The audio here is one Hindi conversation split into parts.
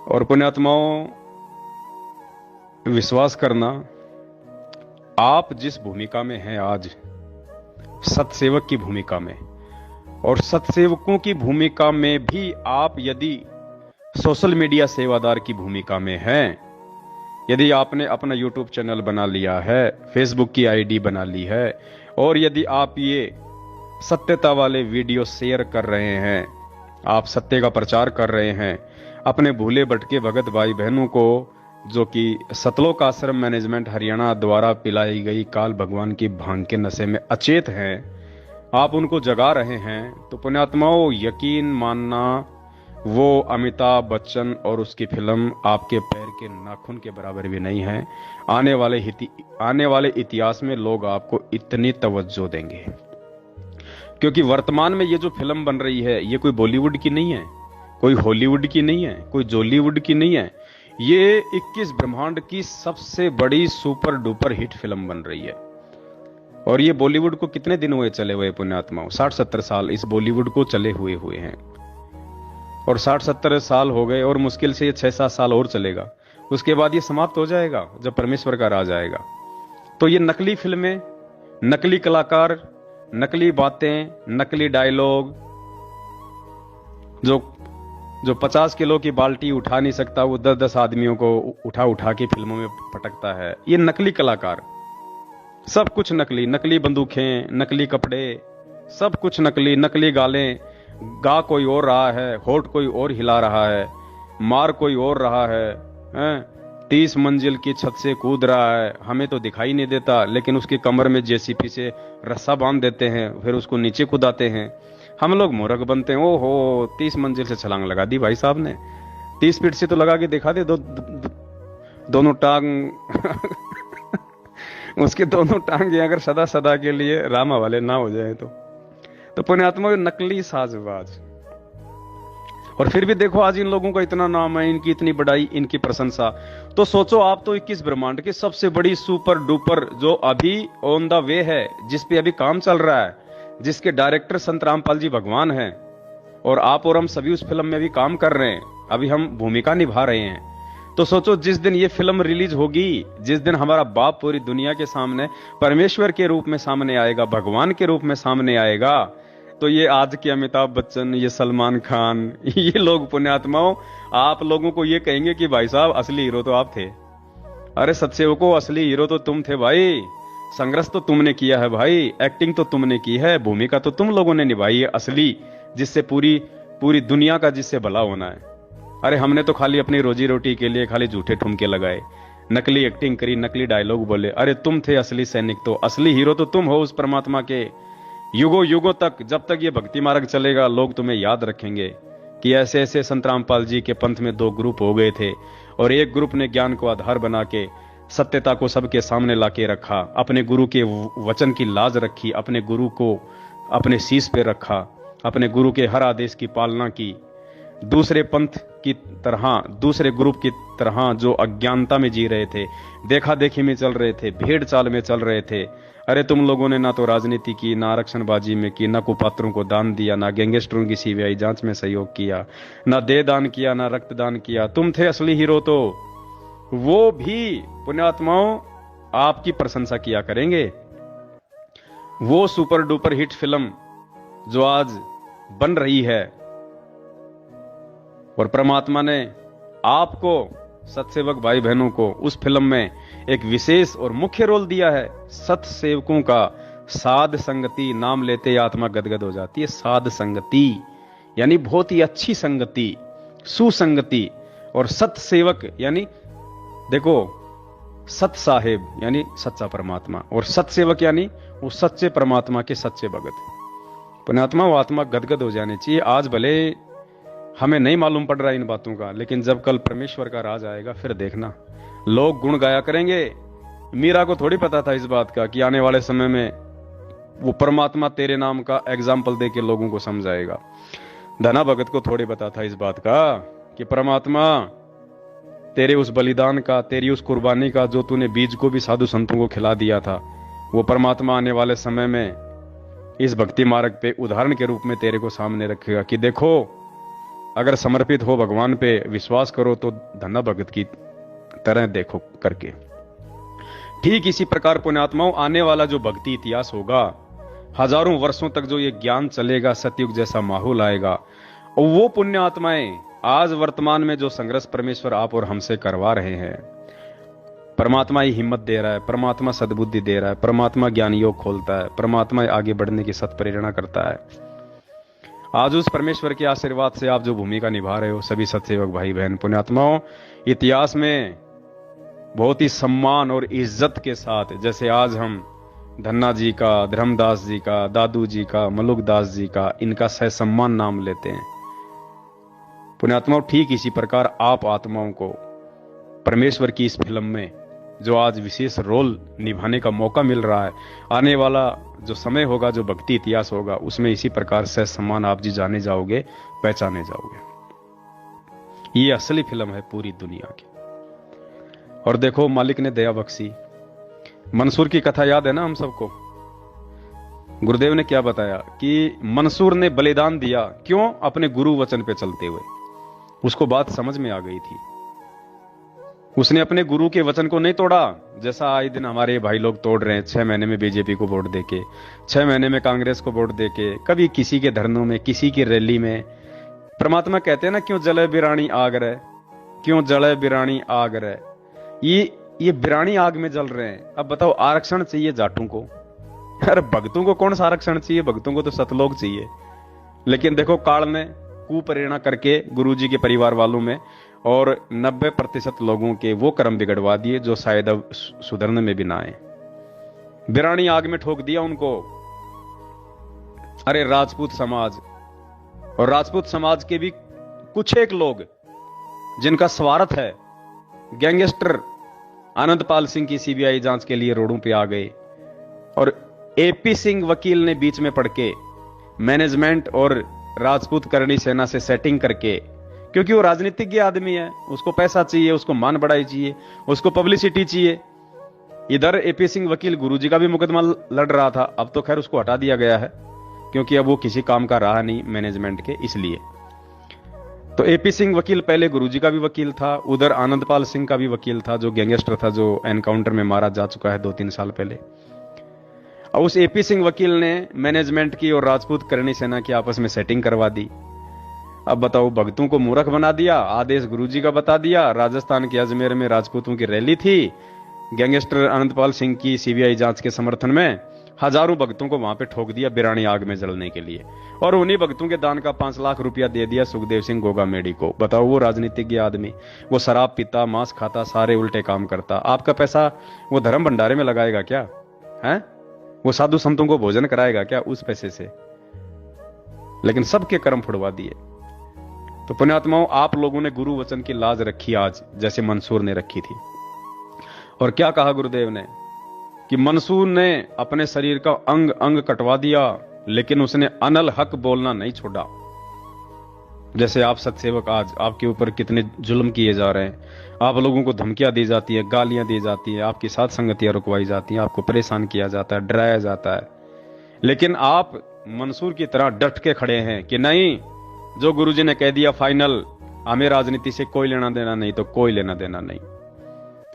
और पुण्यात्माओं, विश्वास करना, आप जिस भूमिका में हैं आज, सतसेवक की भूमिका में, और सतसेवकों की भूमिका में भी आप यदि सोशल मीडिया सेवादार की भूमिका में हैं, यदि आपने अपना यूट्यूब चैनल बना लिया है, फेसबुक की आईडी बना ली है, और यदि आप ये सत्यता वाले वीडियो शेयर कर रहे हैं, आप सत्य का प्रचार कर रहे हैं, अपने भूले भटके भगत भाई बहनों को, जो कि सतलोक आश्रम मैनेजमेंट हरियाणा द्वारा पिलाई गई काल भगवान की भांग के नशे में अचेत हैं, आप उनको जगा रहे हैं, तो पुण्यात्माओं यकीन मानना, वो अमिताभ बच्चन और उसकी फिल्म आपके पैर के नाखून के बराबर भी नहीं है। आने वाले इतिहास में लोग आपको इतनी तवज्जो देंगे, क्योंकि वर्तमान में ये जो फिल्म बन रही है, ये कोई बॉलीवुड की नहीं है, कोई हॉलीवुड की नहीं है, कोई जॉलीवुड की नहीं है, ये 21 ब्रह्मांड की सबसे बड़ी सुपर डुपर हिट फिल्म बन रही है। और ये बॉलीवुड को कितने दिन हुए चले हुए पुण्यात्माओं? 60-70 साल इस बॉलीवुड को चले हुए हैं, और 60-70 साल हो गए, और मुश्किल से ये 6-7 साल और चलेगा, उसके बाद ये समाप्त हो जाएगा जब परमेश्वर का राज आएगा। तो ये नकली फिल्में, नकली कलाकार, नकली बातें, नकली डायलॉग, जो 50 किलो की बाल्टी उठा नहीं सकता, वो 10-10 आदमियों को उठा उठा के फिल्मों में पटकता है, ये नकली कलाकार, सब कुछ नकली, नकली बंदूकें, नकली कपड़े, सब कुछ नकली, नकली गालें, गा कोई और रहा है, होठ कोई और हिला रहा है, मार कोई और रहा है, 30 मंजिल की छत से कूद रहा है, हमें तो दिखाई नहीं देता, लेकिन उसकी कमर में जेसीपी से रस्सा बांध देते हैं, फिर उसको नीचे कूदाते हैं, हम लोग मूर्ख बनते हैं। ओहो, 30 मंजिल से छलांग लगा दी भाई साहब ने, 30 फीट से तो लगा के दिखा दे, दोनों टांग उसके दोनों टांगे अगर सदा सदा के लिए रामा वाले ना हो जाए तो पुण्यात्मा नकली साजबाज। और फिर भी देखो आज इन लोगों का इतना नाम है, इनकी इतनी बड़ाई, इनकी प्रशंसा। तो सोचो, आप तो 21 ब्रह्मांड की सबसे बड़ी सुपर डुपर, जो अभी ऑन द वे है, जिस पे अभी काम चल रहा है, जिसके डायरेक्टर संत रामपाल जी भगवान हैं, और आप और हम सभी उस फिल्म में भी काम कर रहे हैं, अभी हम भूमिका निभा रहे हैं। तो सोचो, जिस दिन ये फिल्म रिलीज होगी, जिस दिन हमारा बाप पूरी दुनिया के सामने परमेश्वर के रूप में सामने आएगा, भगवान के रूप में सामने आएगा, तो ये आज के अमिताभ बच्चन, ये सलमान खान, ये लोग पुण्यात्माओं आप लोगों को ये कहेंगे कि भाई साहब असली हीरो तो आप थे। अरे सतसेवकों, असली हीरो तो तुम थे भाई, संघर्ष तो तुमने किया है भाई, एक्टिंग तो तुमने की है, भूमिका तो तुम लोगों ने निभाई है असली, जिससे पूरी दुनिया का जिससे भला होना है। अरे हमने तो खाली अपनी रोजी रोटी के लिए खाली झूठे ठुमके लगाए, नकली एक्टिंग करी, नकली डायलॉग बोले। अरे तुम थे असली सैनिक, तो असली हीरो तो तुम हो उस परमात्मा के। युगों युगों तक, जब तक ये भक्ति मार्ग चलेगा, लोग तुम्हें याद रखेंगे कि ऐसे ऐसे संत रामपाल जी के पंथ में 2 ग्रुप हो गए थे, और एक ग्रुप ने ज्ञान को आधार बना के सत्यता को सबके सामने लाके रखा, अपने गुरु के वचन की लाज रखी, अपने गुरु को अपने शीश पे रखा, अपने गुरु के हर आदेश की पालना की। दूसरे पंथ की तरह, दूसरे ग्रुप की तरह जो अज्ञानता में जी रहे थे, देखा देखी में चल रहे थे, भेड़ चाल में चल रहे थे। अरे तुम लोगों ने ना तो राजनीति की, ना आरक्षणबाजी में की, ना कुपात्रों को दान दिया, ना गैंगस्टरों की सीबीआई जांच में सहयोग किया, ना देह दान किया, ना रक्तदान किया। तुम थे असली हीरो, तो वो भी पुण्यात्माओं आपकी प्रशंसा किया करेंगे। वो सुपर डुपर हिट फिल्म जो आज बन रही है, और परमात्मा ने आपको, सतसेवक भाई बहनों को, उस फिल्म में एक विशेष और मुख्य रोल दिया है। सतसेवकों का साध संगति नाम लेते ही आत्मा गदगद हो जाती है। साध संगति यानी बहुत ही अच्छी संगति, सुसंगति। और सतसेवक यानी देखो, सत साहेब यानी सच्चा परमात्मा, और सतसेवक यानी वो सच्चे परमात्मा के सच्चे भगत। पुण्यात्मा, वो आत्मा गदगद हो जानी चाहिए। आज भले हमें नहीं मालूम पड़ रहा इन बातों का, लेकिन जब कल परमेश्वर का राज आएगा, फिर देखना लोग गुण गाया करेंगे। मीरा को थोड़ी पता था इस बात का कि आने वाले समय में वो परमात्मा तेरे नाम का एग्जाम्पल दे के लोगों को समझाएगा। धना भगत को थोड़ी पता था इस बात का कि परमात्मा तेरे उस बलिदान का, तेरी उस कुर्बानी का, जो तूने बीज को भी साधु संतों को खिला दिया था, वो परमात्मा आने वाले समय में इस भक्ति मार्ग पे उदाहरण के रूप में तेरे को सामने रखेगा कि देखो अगर समर्पित हो भगवान पे, विश्वास करो तो धन्ना भगत की तरह देखो करके। ठीक इसी प्रकार पुण्यात्माओं, आने वाला जो भक्ति इतिहास होगा, हजारों वर्षों तक जो ये ज्ञान चलेगा, सतयुग जैसा माहौल आएगा, और वो पुण्य आत्माएं आज वर्तमान में जो संघर्ष परमेश्वर आप और हमसे करवा रहे हैं, परमात्मा ही हिम्मत दे रहा है, परमात्मा सद्बुद्धि दे रहा है, परमात्मा ज्ञान योग खोलता है, परमात्मा आगे बढ़ने की सत्प्रेरणा करता है। आज उस परमेश्वर के आशीर्वाद से आप जो भूमिका निभा रहे हो, सभी सत्सेवक भाई बहन पुण्यात्माओं, इतिहास में बहुत ही सम्मान और इज्जत के साथ, जैसे आज हम धन्ना जी का, धर्मदास जी का, दादू जी का, मलुकदास जी का, इनका सहसम्मान नाम लेते हैं पुण्यात्माओं, ठीक इसी प्रकार आप आत्माओं को परमेश्वर की इस फिल्म में जो आज विशेष रोल निभाने का मौका मिल रहा है, आने वाला जो समय होगा, जो भक्ति इतिहास होगा, उसमें इसी प्रकार से सम्मान आप जी जाने जाओगे, पहचाने जाओगे। ये असली फिल्म है पूरी दुनिया की। और देखो, मालिक ने दया बख्शी। मंसूर की कथा याद है ना हम सबको। गुरुदेव ने क्या बताया कि मंसूर ने बलिदान दिया, क्यों? अपने गुरु वचन पे चलते हुए। उसको बात समझ में आ गई थी। उसने अपने गुरु के वचन को नहीं तोड़ा, जैसा आए दिन हमारे भाई लोग तोड़ रहे हैं। 6 महीने में बीजेपी को वोट देके, 6 महीने में कांग्रेस को वोट देके, कभी किसी के धरनों में, किसी की रैली में। परमात्मा कहते हैं ना, क्यों जले बिरानी आग रहे, क्यों जले बिरानी आग रहे। ये बिरानी आग में जल रहे हैं। अब बताओ, आरक्षण चाहिए जाटों को? अरे भक्तों को कौन सा आरक्षण चाहिए? भक्तों को तो सतलोक चाहिए। लेकिन देखो, काल ने कुप्रेरणा करके गुरुजी के परिवार वालों में और 90% लोगों के वो कर्म बिगड़वा दिए जो शायद अब सुधरने में भी ना आए। बिरानी आग में ठोक दिया उनको। अरे राजपूत समाज, और राजपूत समाज के भी कुछ एक लोग जिनका स्वार्थ है, गैंगस्टर आनंदपाल सिंह की सीबीआई जांच के लिए रोडों पे आ गए, और एपी सिंह वकील ने बीच में पड़ के मैनेजमेंट और राजपूत करणी सेना से सेटिंग करके, क्योंकि वो राजनीतिज्ञ आदमी है, उसको पैसा चाहिए, उसको मान बढ़ाई चाहिए, उसको पब्लिसिटी चाहिए। इधर एपी सिंह वकील गुरुजी का भी मुकदमा लड़ रहा था। अब तो खैर उसको हटा दिया गया है, क्योंकि अब वो किसी काम का रहा नहीं मैनेजमेंट के, इसलिए। तो एपी सिंह वकील पहले गुरुजी का भी वकील था, उधर आनंदपाल सिंह का भी वकील था, जो गैंगस्टर था, जो एनकाउंटर में मारा जा चुका है 2-3 साल पहले। और उस एपी सिंह वकील ने मैनेजमेंट की और राजपूत करणी सेना की आपस में सेटिंग करवा दी। अब बताओ, भक्तों को मूर्ख बना दिया, आदेश गुरुजी का बता दिया। राजस्थान के अजमेर में राजपूतों की रैली थी, गैंगस्टर अनंतपाल सिंह की सीबीआई जांच के समर्थन में। हजारों भक्तों को वहां पे ठोक दिया बिरानी आग में जलने के लिए, और उन्हीं भक्तों के दान का 5 लाख रुपया दे दिया सुखदेव सिंह गोगामेडी को। बताओ, वो राजनीतिज्ञ आदमी, वो शराब पीता, मांस खाता, सारे उल्टे काम करता। आपका पैसा वो धर्म भंडारे में लगाएगा क्या? है वो साधु संतों को भोजन कराएगा क्या उस पैसे से? लेकिन सबके कर्म फुड़वा दिए। तो पुण्यात्माओं, आप लोगों ने गुरु वचन की लाज रखी आज, जैसे मंसूर ने रखी थी। और क्या कहा गुरुदेव ने कि मंसूर ने अपने शरीर का अंग अंग कटवा दिया, लेकिन उसने अनल हक बोलना नहीं छोड़ा। जैसे आप सत्सेवक, आज आपके ऊपर कितने जुल्म किए जा रहे हैं, आप लोगों को धमकियां दी जाती है, गालियां दी जाती है, आपकी साथ संगतियां रुकवाई जाती हैं, आपको परेशान किया जाता है, डराया जाता है, लेकिन आप मंसूर की तरह डट के खड़े हैं कि नहीं, जो गुरुजी ने कह दिया फाइनल, हमें राजनीति से कोई लेना देना नहीं, तो कोई लेना देना नहीं।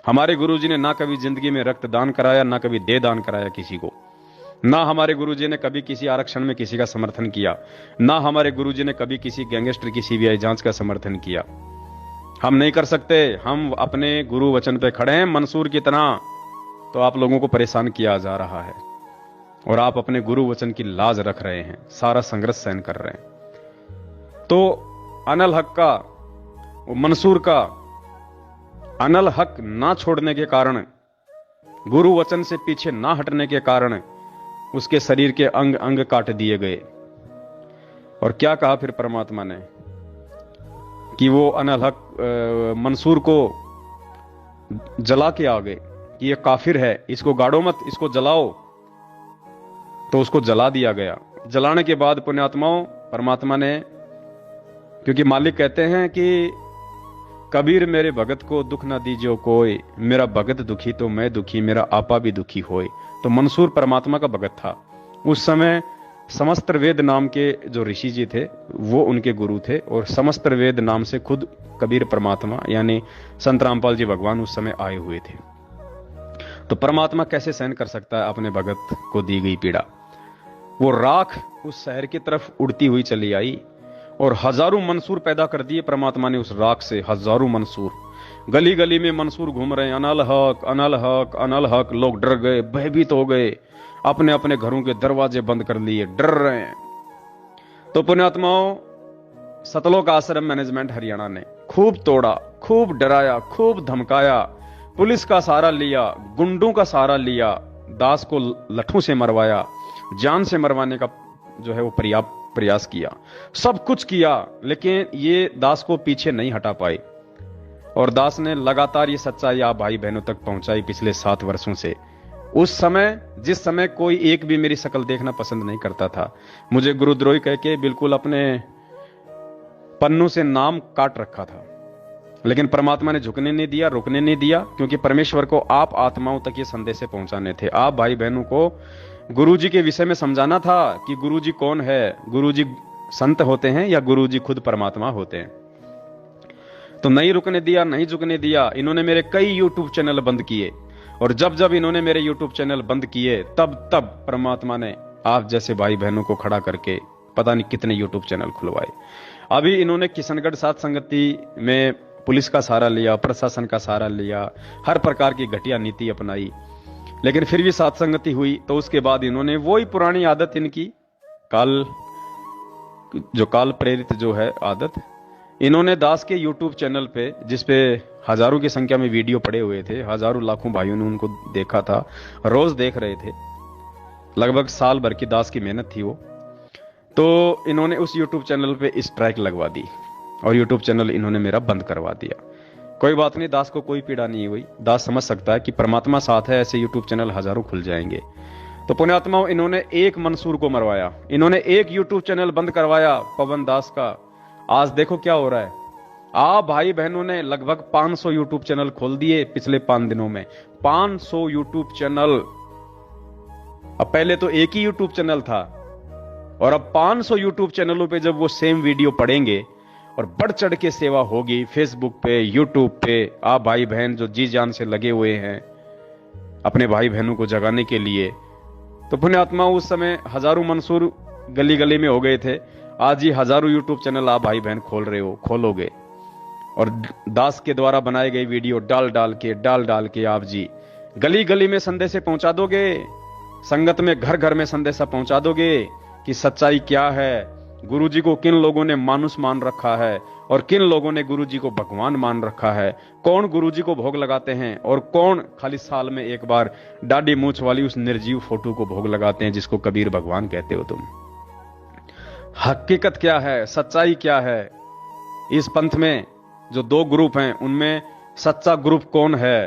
हमारे गुरुजी ने ना कभी जिंदगी में रक्त दान कराया, ना कभी देह दान कराया किसी को। ना हमारे गुरुजी ने कभी किसी आरक्षण में किसी का समर्थन किया, ना हमारे गुरुजी ने कभी किसी गैंगस्टर की सीबीआई जांच का समर्थन किया। हम नहीं कर सकते, हम अपने गुरु वचन पे खड़े हैं मंसूर की तरह। तो आप लोगों को परेशान किया जा रहा है और आप अपने गुरु वचन की लाज रख रहे हैं, सारा संघर्ष सहन कर रहे हैं। तो अनल हक का, मंसूर का अनल हक ना छोड़ने के कारण, गुरु वचन से पीछे ना हटने के कारण उसके शरीर के अंग अंग काट दिए गए। और क्या कहा फिर परमात्मा ने कि वो अनल हक मंसूर को जला के आ गए कि ये काफिर है, इसको गाड़ो मत, इसको जलाओ। तो उसको जला दिया गया। जलाने के बाद पुण्यात्माओं, परमात्मा ने, क्योंकि मालिक कहते हैं कि कबीर मेरे भगत को दुख ना दीजियो कोई, मेरा भगत दुखी तो मैं दुखी, मेरा आपा भी दुखी होए। तो मंसूर परमात्मा का भगत था। उस समय समस्त वेद नाम के जो ऋषि जी थे वो उनके गुरु थे, और समस्त वेद नाम से खुद कबीर परमात्मा यानी संत रामपाल जी भगवान उस समय आए हुए थे। तो परमात्मा कैसे सहन कर सकता है अपने भगत को दी गई पीड़ा। वो राख उस शहर की तरफ उड़ती हुई चली आई और हजारों मंसूर पैदा कर दिए परमात्मा ने उस राख से। हजारों मंसूर, गली गली में मंसूर घूम रहे हैं, अनल हक अनल हक अनल हक। लोग डर गए, भयभीत हो गए, अपने अपने घरों के दरवाजे बंद कर लिए, डर रहे हैं। तो पुण्यात्माओं, सतलोक आश्रम मैनेजमेंट हरियाणा ने खूब तोड़ा, खूब डराया, खूब धमकाया, पुलिस का सहारा लिया, गुंडों का सहारा लिया, दास को लठों से मरवाया, जान से मरवाने का जो है वो प्रयास किया, सब कुछ किया, लेकिन ये दास को पीछे नहीं हटा पाए। और दास ने लगातार ये सच्चाई आप भाई बहनों तक पहुंचाई पिछले 7 वर्षों से। उस समय, जिस समय कोई एक भी मेरी शक्ल देखना पसंद नहीं करता था, मुझे गुरुद्रोही कह के बिल्कुल अपने पन्नों से नाम काट रखा था, लेकिन परमात्मा ने झुकने नहीं दिया, रुकने नहीं दिया, क्योंकि परमेश्वर को आप आत्माओं तक ये संदेश पहुंचाने थे। आप भाई बहनों को गुरुजी के विषय में समझाना था कि गुरुजी कौन है, गुरुजी संत होते हैं या गुरुजी खुद परमात्मा होते हैं। तो नहीं रुकने दिया, नहीं झुकने दिया। इन्होंने मेरे कई यूट्यूब चैनल बंद किए, और जब जब इन्होंने मेरे यूट्यूब चैनल बंद किए, तब तब परमात्मा ने आप जैसे भाई बहनों को खड़ा करके पता नहीं कितने यूट्यूब चैनल खुलवाए। अभी इन्होंने किशनगढ़ साध संगति में पुलिस का सहारा लिया, प्रशासन का सहारा लिया, हर प्रकार की घटिया नीति अपनाई, लेकिन फिर भी साध संगति हुई। तो उसके बाद इन्होंने वही पुरानी आदत, इनकी काल प्रेरित जो है आदत, इन्होंने दास के यूट्यूब चैनल पे, जिसपे हजारों की संख्या में वीडियो पड़े हुए थे, हजारों लाखों भाइयों ने उनको देखा था, रोज देख रहे थे, लगभग साल भर की दास की मेहनत थी वो। तो इन्होंने उस यूट्यूब चैनल पे स्ट्राइक लगवा दी और यूट्यूब चैनल इन्होंने मेरा बंद करवा दिया। कोई बात नहीं, दास को कोई पीड़ा नहीं हुई। दास समझ सकता है कि परमात्मा साथ है, ऐसे यूट्यूब चैनल हजारों खुल जाएंगे। तो पुण्यात्माओं, इन्होंने एक मंसूर को मरवाया, इन्होंने एक यूट्यूब चैनल बंद करवाया पवन दास का। आज देखो क्या हो रहा है। आप भाई बहनों ने लगभग 500 यूट्यूब चैनल खोल दिए पिछले 5 दिनों में। 500 यूट्यूब चैनल। अब पहले तो एक ही यूट्यूब चैनल था, और अब 500 यूट्यूब चैनलों पे जब वो सेम वीडियो पड़ेंगे और बढ़ चढ़ के सेवा होगी फेसबुक पे, यूट्यूब पे, आप भाई बहन जो जी जान से लगे हुए हैं अपने भाई बहनों को जगाने के लिए। तो पुण्यात्मा, उस समय हजारों मंसूर गली गली में हो गए थे, आज ही हजारों यूट्यूब चैनल आप भाई बहन खोलोगे, और दास के द्वारा बनाए गए वीडियो डाल डाल के आप जी गली गली में संदेश पहुंचा दोगे, संगत में घर घर में संदेशा पहुंचा दोगे कि सच्चाई क्या है, गुरुजी को किन लोगों ने मानुष मान रखा है और किन लोगों ने गुरुजी को भगवान मान रखा है, कौन गुरुजी को भोग लगाते हैं और कौन खाली साल में एक बार दाढ़ी मूछ वाली उस निर्जीव फोटो को भोग लगाते हैं जिसको कबीर भगवान कहते हो तुम। हकीकत क्या है, सच्चाई क्या है। इस पंथ में जो 2 ग्रुप हैं, उनमें सच्चा ग्रुप कौन है।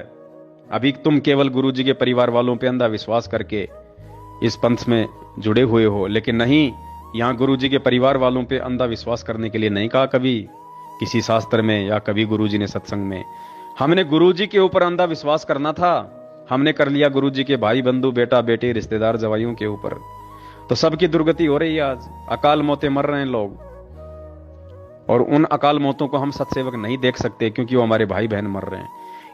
अभी तुम केवल गुरुजी के परिवार वालों पे अंधा विश्वास करके इस पंथ में जुड़े हुए हो, लेकिन नहीं, यहां गुरुजी के परिवार वालों पे अंधा विश्वास करने के लिए नहीं कहा कभी किसी शास्त्र में या कभी गुरुजी ने सत्संग में। हमने गुरुजी के ऊपर अंधा विश्वास करना था, हमने कर लिया गुरुजी के भाई बंधु बेटा बेटे रिश्तेदार जवाइयों के ऊपर। तो सबकी दुर्गति हो रही है, आज अकाल मौतें मर रहे हैं लोग, और उन अकाल मौतों को हम सत्सेवक नहीं देख सकते क्योंकि वो हमारे भाई बहन मर रहे हैं।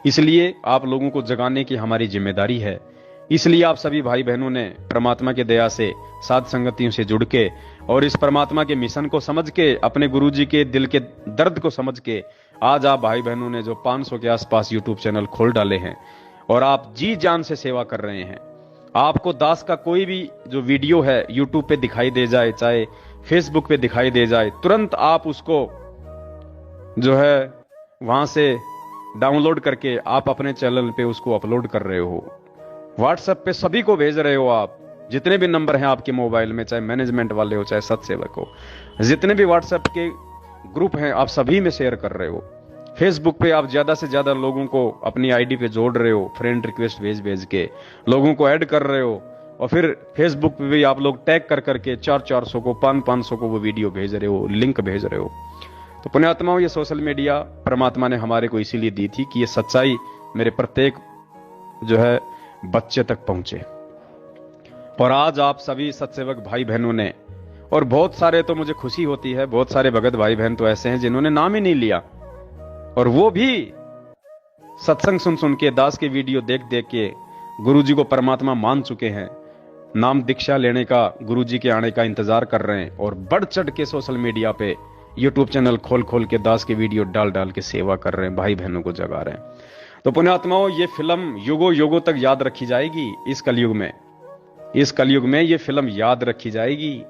इसलिए आप लोगों को जगाने की हमारी जिम्मेदारी है। इसलिए आप सभी भाई बहनों ने परमात्मा के दया से साध संगतियों से जुड़ के और इस परमात्मा के मिशन को समझ के, अपने गुरुजी के दिल के दर्द को समझ के, आज आप भाई बहनों ने जो 500 के आसपास यूट्यूब चैनल खोल डाले हैं और आप जी जान से सेवा कर रहे हैं। आपको दास का कोई भी जो वीडियो है यूट्यूब पे दिखाई दे जाए, चाहे फेसबुक पे दिखाई दे जाए, तुरंत आप उसको जो है वहां से डाउनलोड करके आप अपने चैनल पे उसको अपलोड कर रहे हो, व्हाट्सएप पे सभी को भेज रहे हो। आप जितने भी नंबर हैं आपके मोबाइल में, चाहे मैनेजमेंट वाले हो चाहे सत्सेवक हो, जितने भी व्हाट्सएप के ग्रुप हैं आप सभी में शेयर कर रहे हो। फेसबुक पे आप ज्यादा से ज्यादा लोगों को अपनी आईडी पे जोड़ रहे हो, फ्रेंड रिक्वेस्ट भेज के लोगों को ऐड कर रहे हो, और फिर फेसबुक पे भी आप लोग टैग कर करके 400-400 को 500-500 को वो वीडियो भेज रहे हो, लिंक भेज रहे हो। तो पुण्यात्माओं, ये सोशल मीडिया परमात्मा ने हमारे को इसीलिए दी थी कि ये सच्चाई मेरे प्रत्येक जो है बच्चे तक पहुंचे। और आज आप सभी सत्सेवक भाई बहनों ने, और बहुत सारे, तो मुझे खुशी होती है, बहुत सारे भगत भाई बहन तो ऐसे हैं जिन्होंने नाम ही नहीं लिया, और वो भी सत्संग सुन सुन के, दास के वीडियो देख देख के गुरुजी को परमात्मा मान चुके हैं, नाम दीक्षा लेने का, गुरुजी के आने का इंतजार कर रहे हैं, और बढ़ चढ़ के सोशल मीडिया पे यूट्यूब चैनल खोल खोल के दास के वीडियो डाल डाल के सेवा कर रहे हैं, भाई बहनों को जगा रहे हैं। तो पुण्यात्माओं, ये फिल्म युगों युगों तक याद रखी जाएगी। इस कलयुग में ये फिल्म याद रखी जाएगी,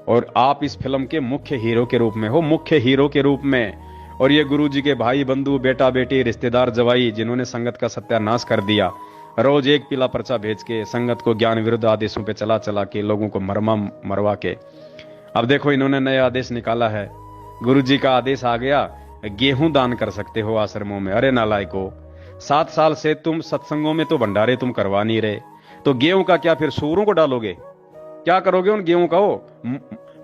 और आप इस फिल्म के मुख्य हीरो के रूप में हो, मुख्य हीरो के रूप में। और ये गुरुजी के भाई बंधु, बेटा बेटी, रिश्तेदार, जवाई, जिन्होंने संगत का सत्यानाश कर दिया, रोज एक पीला पर्चा भेज के संगत को ज्ञान विरुद्ध आदेशों पे चला चला के लोगों को मरवा के, अब देखो इन्होंने नया आदेश निकाला है। गुरुजी का आदेश आ गया, गेहूं दान कर सकते हो आश्रमों में। अरे नालायको, 7 साल से तुम सत्संगों में तो भंडारे तुम करवा नहीं रहे, तो गेहूं का क्या फिर सूरों को डालोगे? क्या करोगे उन गेहूं का?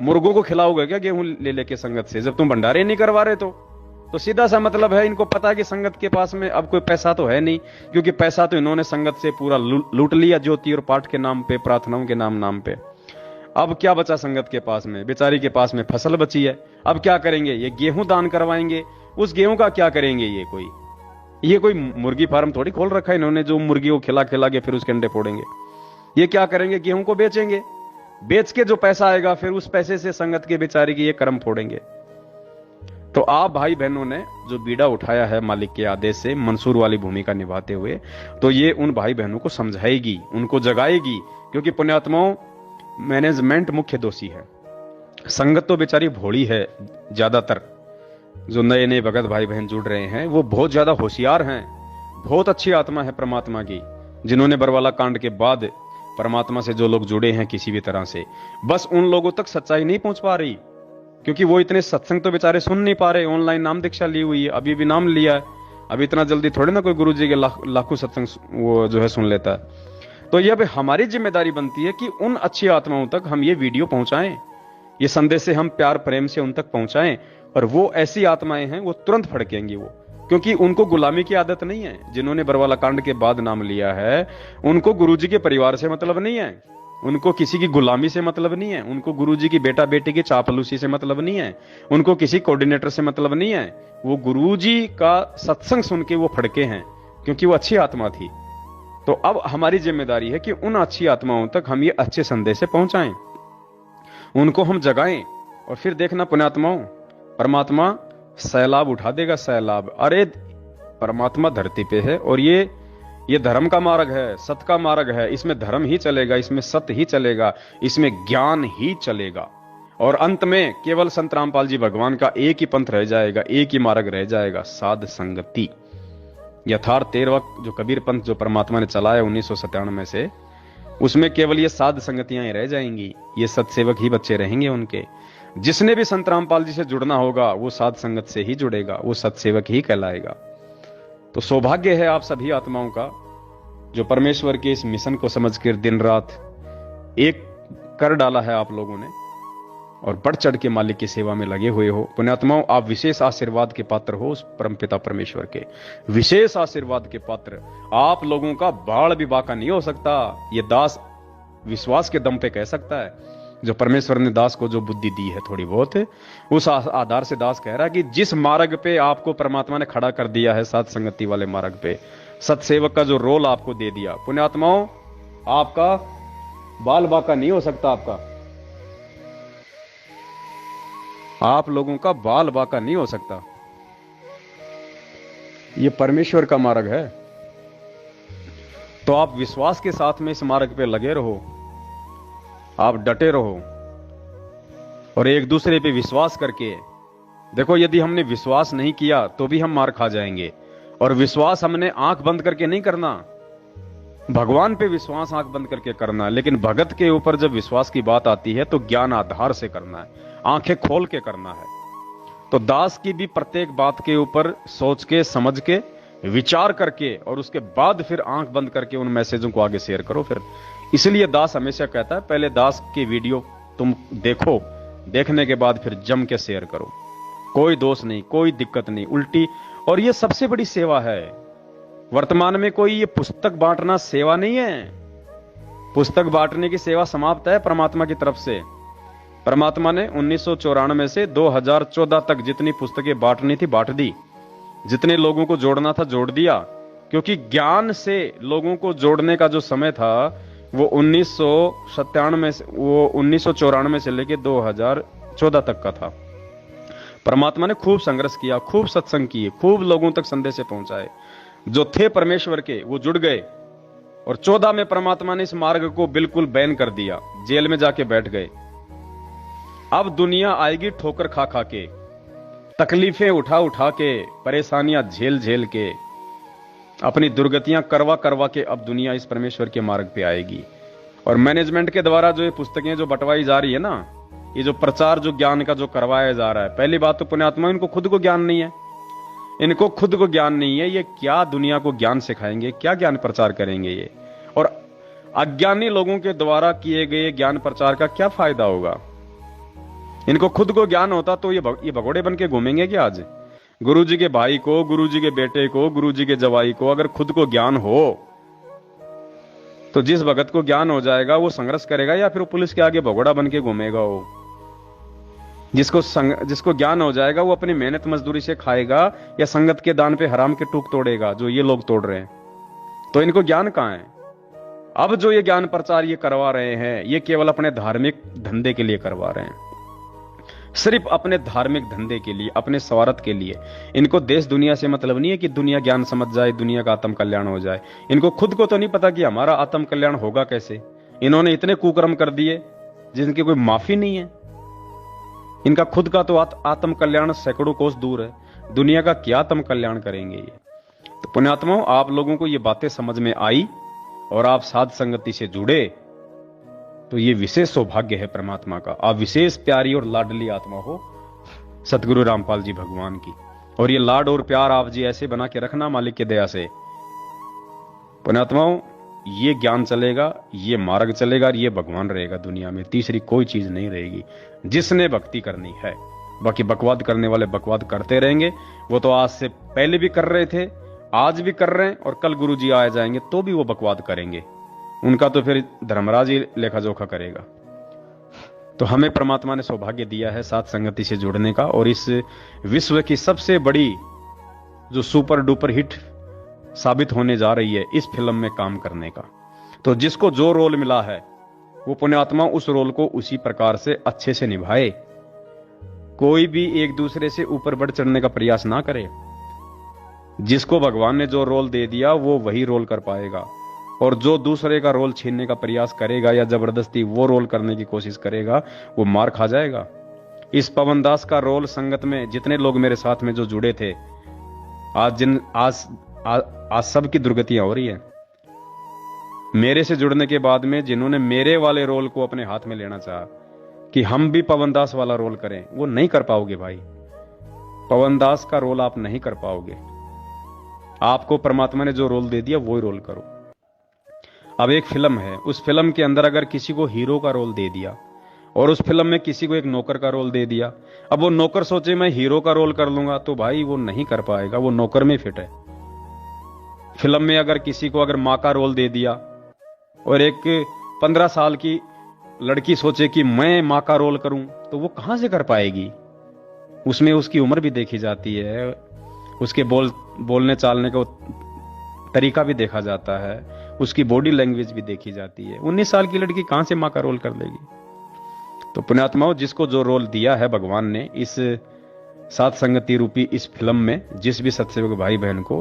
मुर्गों को खिलाओगे क्या गेहूं ले लेके संगत से, जब तुम भंडारे नहीं करवा रहे? तो सीधा सा मतलब है, इनको पता है कि संगत के पास में अब कोई पैसा तो है नहीं, क्योंकि पैसा तो इन्होंने संगत से पूरा लूट लिया, ज्योति और पाठ के नाम पे, प्रार्थनाओं के नाम पे। अब क्या बचा संगत के पास में? बेचारी के पास में फसल बची है। अब क्या करेंगे? ये गेहूं दान करवाएंगे। उस गेहूं का क्या करेंगे? ये कोई मुर्गी फार्म थोड़ी खोल रखा है इन्होंने, जो मुर्गी को खिला खिला के फिर उसके अंडे फोड़ेंगे। ये क्या करेंगे? गेहूं को बेचेंगे, बेच के जो पैसा आएगा फिर उस पैसे से संगत के बेचारे की ये कर्म फोड़ेंगे। तो आप भाई बहनों ने जो बीड़ा उठाया है मालिक के आदेश से, मंसूर वाली भूमिका निभाते हुए, तो ये उन भाई बहनों को समझाएगी, उनको जगाएगी, क्योंकि पुण्यात्माओं, मैनेजमेंट मुख्य दोषी है। संगत तो बेचारी भोली है। ज्यादातर जो नए नए भगत भाई बहन जुड़ रहे हैं वो बहुत ज्यादा होशियार हैं, बहुत अच्छी आत्मा है परमात्मा की, जिन्होंने बरवाला कांड के बाद परमात्मा से जो लोग जुड़े हैं किसी भी तरह से, बस उन लोगों तक सच्चाई नहीं पहुंच पा रही, क्योंकि वो इतने सत्संग तो बेचारे सुन नहीं पा रहे। ऑनलाइन नाम दीक्षा ली हुई है, अभी भी नाम लिया है, अभी इतना जल्दी थोड़े ना कोई गुरुजी के लाखों सत्संग वो जो है सुन लेता है। तो ये अब हमारी जिम्मेदारी बनती है कि उन अच्छी आत्माओं तक हम ये वीडियो पहुंचाएं, ये संदेश से हम प्यार प्रेम से उन तक पहुंचाएं, और वो ऐसी आत्माएं हैं वो तुरंत फड़केंगी, वो, क्योंकि उनको गुलामी की आदत नहीं है। जिन्होंने बरवाला कांड के बाद नाम लिया है, उनको गुरुजी के परिवार से मतलब नहीं है, उनको किसी की गुलामी से मतलब नहीं है, उनको गुरुजी की बेटा बेटी की चापलूसी से मतलब नहीं है, उनको किसी कोऑर्डिनेटर से मतलब नहीं है। वो गुरुजी का सत्संग सुन के वो फड़के हैं, क्योंकि वो अच्छी आत्मा थी। तो अब हमारी जिम्मेदारी है कि उन अच्छी आत्माओं तक हम ये अच्छे संदेश से पहुंचाएं, उनको हम जगाएं, और फिर देखना पुण्यात्माओं, परमात्मा सैलाब उठा देगा, सैलाब। अरे परमात्मा धरती पे है, और ये धर्म का मार्ग है, सत्य का मार्ग है, इसमें धर्म ही चलेगा, इसमें सत्य ही चलेगा, इसमें ज्ञान ही चलेगा। और अंत में केवल संत रामपाल जी भगवान का एक ही पंथ रह जाएगा, एक ही मार्ग रह जाएगा, साध संगति। यथार्थ 13वां जो कबीर पंथ जो परमात्मा ने चलाया 1997 से, उसमें केवल ये साध संगतियां ही रह जाएंगी, ये सत्सेवक ही बच्चे रहेंगे उनके। जिसने भी संत रामपाल जी से जुड़ना होगा वो साध संगत से ही जुड़ेगा, वो सत्सेवक ही कहलाएगा। तो सौभाग्य है आप सभी आत्माओं का, जो परमेश्वर के इस मिशन को समझकर दिन रात एक कर डाला है आप लोगों ने, और बढ़ चढ़ के मालिक की सेवा में लगे हुए हो। पुण्यात्माओं, आप विशेष आशीर्वाद के पात्र हो उस परमपिता परमेश्वर के, विशेष आशीर्वाद के पात्र। आप लोगों का बाढ़ भी बाका नहीं हो सकता, ये दास विश्वास के दम पे कह सकता है। जो परमेश्वर ने दास को जो बुद्धि दी है थोड़ी बहुत, उस आधार से दास कह रहा है कि जिस मार्ग पे आपको परमात्मा ने खड़ा कर दिया है, साध संगति वाले मार्ग पे, सत्सेवक का जो रोल आपको दे दिया, पुण्यात्माओं, आपका बाल बाका नहीं हो सकता। आप लोगों का बाल बाका नहीं हो सकता। ये परमेश्वर का मार्ग है। तो आप विश्वास के साथ में इस मार्ग पे लगे रहो, आप डटे रहो, और एक दूसरे पे विश्वास करके देखो। यदि हमने विश्वास नहीं किया तो भी हम मार खा जाएंगे, और विश्वास हमने आंख बंद करके नहीं करना, भगवान पे विश्वास आंख बंद करके करना। लेकिन भगत के ऊपर जब विश्वास की बात आती है तो ज्ञान आधार से करना है, आंखें खोल के करना है। तो दास की भी प्रत्येक बात के ऊपर सोच के, समझ के, विचार करके, और उसके बाद फिर आंख बंद करके उन मैसेजों को आगे शेयर करो। फिर इसलिए दास हमेशा कहता है, पहले दास की वीडियो तुम देखो, देखने के बाद फिर जम के शेयर करो। कोई दोष नहीं, कोई दिक्कत नहीं, उल्टी। और ये सबसे बड़ी सेवा है वर्तमान में। कोई ये पुस्तक बांटना सेवा नहीं है, पुस्तक बांटने की सेवा समाप्त है परमात्मा की तरफ से। परमात्मा ने 1994 से 2014 तक जितनी पुस्तकें बांटनी थी बांट दी, जितने लोगों को जोड़ना था जोड़ दिया, क्योंकि ज्ञान से लोगों को जोड़ने का जो समय था वो 1994 से लेकर 2014 तक का था। परमात्मा ने खूब संघर्ष किया, खूब सत्संग किए, खूब लोगों तक संदेश पहुंचाए। जो थे परमेश्वर के वो जुड़ गए, और 14 में परमात्मा ने इस मार्ग को बिल्कुल बैन कर दिया, जेल में जाके बैठ गए। अब दुनिया आएगी ठोकर खा खा के, तकलीफें उठा उठा के, परेशानियां झेल झेल के, अपनी दुर्गतियां करवा करवा के अब दुनिया इस परमेश्वर के मार्ग पे आएगी। और मैनेजमेंट के द्वारा जो ये पुस्तकें जो बंटवाई जा रही है ना, ये जो प्रचार जो ज्ञान का जो करवाया जा रहा है, पहली बात तो पुण्यात्मा इनको खुद को ज्ञान नहीं है, इनको खुद को ज्ञान नहीं है। ये क्या दुनिया को ज्ञान सिखाएंगे, क्या ज्ञान प्रचार करेंगे ये? और अज्ञानी लोगों के द्वारा किए गए ज्ञान प्रचार का क्या फायदा होगा? इनको खुद को ज्ञान होता तो ये भगोड़े बन के घूमेंगे क्या? आज गुरुजी के भाई को, गुरुजी के बेटे को, गुरुजी के जवाई को अगर खुद को ज्ञान हो तो जिस भगत को ज्ञान हो जाएगा वो संघर्ष करेगा या फिर वो पुलिस के आगे भगोड़ा बन के घूमेगा? वो जिसको ज्ञान हो जाएगा वो अपनी मेहनत मजदूरी से खाएगा या संगत के दान पे हराम के टूक तोड़ेगा, जो ये लोग तोड़ रहे हैं। तो इनको ज्ञान कहां है? अब जो ये ज्ञान प्रचार ये करवा रहे हैं, ये केवल अपने धार्मिक धंधे के लिए करवा रहे हैं, सिर्फ अपने धार्मिक धंधे के लिए, अपने स्वार्थ के लिए। इनको देश दुनिया से मतलब नहीं है कि दुनिया ज्ञान समझ जाए, दुनिया का आत्म कल्याण हो जाए। इनको खुद को तो नहीं पता कि हमारा आत्म कल्याण होगा कैसे। इन्होंने इतने कुकर्म कर दिए जिनकी कोई माफी नहीं है। इनका खुद का तो आत्म कल्याण सैकड़ों कोस दूर है, दुनिया का क्या आत्म कल्याण करेंगे ये? तो पुण्यात्माओं, आप लोगों को ये बातें समझ में आई और आप साध संगति से जुड़े तो ये विशेष सौभाग्य है परमात्मा का। आप विशेष प्यारी और लाडली आत्मा हो सतगुरु रामपाल जी भगवान की, और ये लाड और प्यार आप जी ऐसे बना के रखना मालिक की दया से। पुण्यात्माओं, ये ज्ञान चलेगा, ये मार्ग चलेगा, ये भगवान रहेगा दुनिया में, तीसरी कोई चीज नहीं रहेगी जिसने भक्ति करनी है। बाकी बकवाद करने वाले बकवाद करते रहेंगे, वो तो आज से पहले भी कर रहे थे, आज भी कर रहे हैं, और कल गुरु जी आ जाएंगे तो भी वो बकवाद करेंगे। उनका तो फिर धर्मराज ही लेखा जोखा करेगा। तो हमें परमात्मा ने सौभाग्य दिया है साथ संगति से जुड़ने का, और इस विश्व की सबसे बड़ी जो सुपर डुपर हिट साबित होने जा रही है इस फिल्म में काम करने का। तो जिसको जो रोल मिला है वो पुण्यात्मा उस रोल को उसी प्रकार से अच्छे से निभाए। कोई भी एक दूसरे से ऊपर बढ़ चढ़ने का प्रयास ना करे। जिसको भगवान ने जो रोल दे दिया वो वही रोल कर पाएगा, और जो दूसरे का रोल छीनने का प्रयास करेगा या जबरदस्ती वो रोल करने की कोशिश करेगा वो मार खा जाएगा। इस पवन दास का रोल संगत में जितने लोग मेरे साथ में जो जुड़े थे, आज सबकी दुर्गतियां हो रही है। मेरे से जुड़ने के बाद में जिन्होंने मेरे वाले रोल को अपने हाथ में लेना चाहा कि हम भी पवन दास वाला रोल करें, वो नहीं कर पाओगे भाई। पवन दास का रोल आप नहीं कर पाओगे। आपको परमात्मा ने जो रोल दे दिया वही रोल करो। अब एक फिल्म है, उस फिल्म के अंदर अगर किसी को हीरो का रोल दे दिया और उस फिल्म में किसी को एक नौकर का रोल दे दिया, अब वो नौकर सोचे मैं हीरो का रोल कर लूंगा, तो भाई वो नहीं कर पाएगा, वो नौकर में फिट है। फिल्म में अगर किसी को अगर मां का रोल दे दिया और एक 15 साल की लड़की सोचे कि मैं मां का रोल करूं, तो वो कहां से कर पाएगी? उसमें उसकी उम्र भी देखी जाती है, उसके बोलने चालने का तरीका भी देखा जाता है, उसकी बॉडी लैंग्वेज भी देखी जाती है। 19 साल की लड़की कहां से मां का रोल कर लेगी? तो पुण्यात्माओं, जिसको जो रोल दिया है भगवान ने इस सात संगति रूपी इस फिल्म में, जिस भी सत्सेवक भाई बहन को,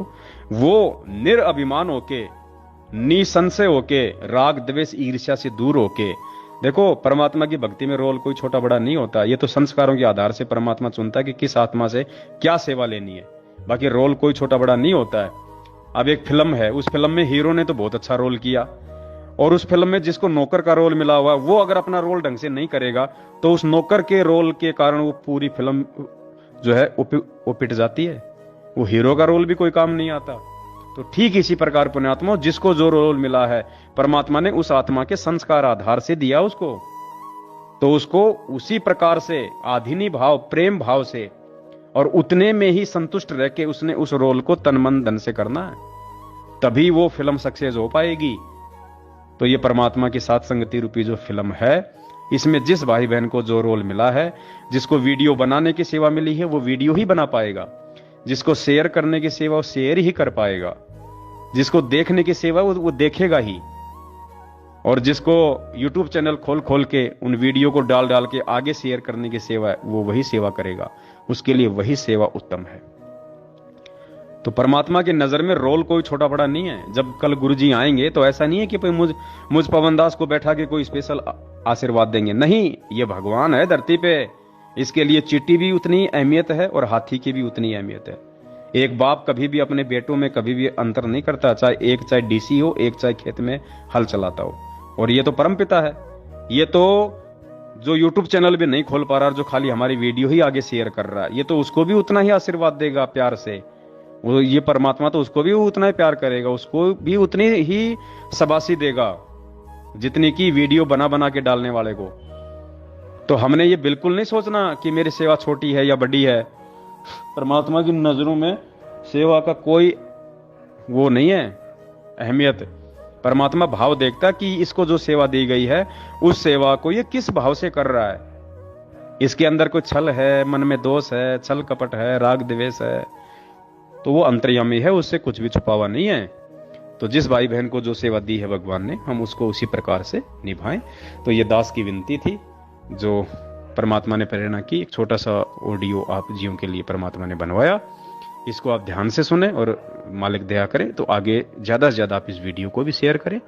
वो निरअभिमान होके, निसंशय होके, राग द्वेष ईर्ष्या से दूर होके, देखो परमात्मा की भक्ति में रोल कोई छोटा बड़ा नहीं होता। ये तो संस्कारों के आधार से परमात्मा चुनता है कि किस आत्मा से क्या सेवा लेनी है। बाकी रोल कोई छोटा बड़ा नहीं होता है। अब एक फिल्म है, उस फिल्म में हीरो ने तो बहुत अच्छा रोल किया, और उस फिल्म में जिसको नौकर का रोल मिला हुआ वो अगर अपना रोल ढंग से नहीं करेगा तो उस नौकर के रोल के कारण वो पूरी फिल्म जो है वो पिट जाती है। वो हीरो का रोल भी कोई काम नहीं आता। तो ठीक इसी प्रकार पुण्यात्मा, जिसको जो रोल मिला है परमात्मा ने उस आत्मा के संस्कार आधार से दिया उसको, तो उसको उसी प्रकार से आधीनी भाव, प्रेम भाव से और उतने में ही संतुष्ट रह के उसने उस रोल को तन मन धन से करना है, तभी वो फिल्म सक्सेस हो पाएगी। तो ये परमात्मा की साथ संगति रूपी जो फिल्म है, इसमें जिस भाई बहन को जो रोल मिला है, जिसको वीडियो बनाने की सेवा मिली है वो वीडियो ही बना पाएगा, जिसको शेयर करने की सेवा वो शेयर ही कर पाएगा, जिसको देखने की सेवा वो देखेगा ही, और जिसको YouTube चैनल खोल खोल के उन वीडियो को डाल डाल के आगे शेयर करने की सेवा है, वो वही सेवा करेगा, उसके लिए वही सेवा उत्तम है। तो परमात्मा की नजर में रोल कोई छोटा बड़ा नहीं है। जब कल गुरुजी आएंगे तो ऐसा नहीं है कि मुझ पवन दास को बैठा के कोई स्पेशल आशीर्वाद देंगे, नहीं, ये भगवान है धरती पे, इसके लिए चींटी भी उतनी अहमियत है और हाथी की भी उतनी अहमियत है। एक बाप कभी भी अपने बेटों में कभी भी अंतर नहीं करता, चाहे डीसी हो, एक चाहे खेत में हल चलाता हो। और ये तो परमपिता है, ये तो जो YouTube चैनल भी नहीं खोल पा रहा, जो खाली हमारी वीडियो ही आगे शेयर कर रहा है, ये तो उसको भी उतना ही आशीर्वाद देगा प्यार से। वो ये परमात्मा तो उसको भी उतना ही प्यार करेगा, उसको भी उतनी ही शाबाशी देगा जितनी की वीडियो बना बना के डालने वाले को। तो हमने ये बिल्कुल नहीं सोचना कि मेरी सेवा छोटी है या बड़ी है। परमात्मा की नजरों में सेवा का कोई वो नहीं है अहमियत। परमात्मा भाव देखता कि इसको जो सेवा दी गई है उस सेवा को ये किस भाव से कर रहा है, इसके अंदर कोई छल है, मन में दोष है, छल कपट है, राग द्वेष है, तो वो अंतर्यामी है, उससे कुछ भी छुपा हुआ नहीं है। तो जिस भाई बहन को जो सेवा दी है भगवान ने, हम उसको उसी प्रकार से निभाएं। तो ये दास की विनती थी जो परमात्मा ने प्रेरणा की। एक छोटा सा ऑडियो आप जीवों के लिए परमात्मा ने बनवाया, इसको आप ध्यान से सुने और मालिक दया करें तो आगे ज्यादा से ज्यादा आप इस वीडियो को भी शेयर करें।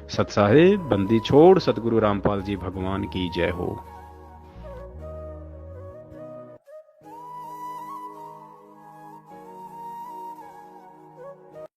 सत साहिब बंदी छोड़ सतगुरु रामपाल जी भगवान की जय हो।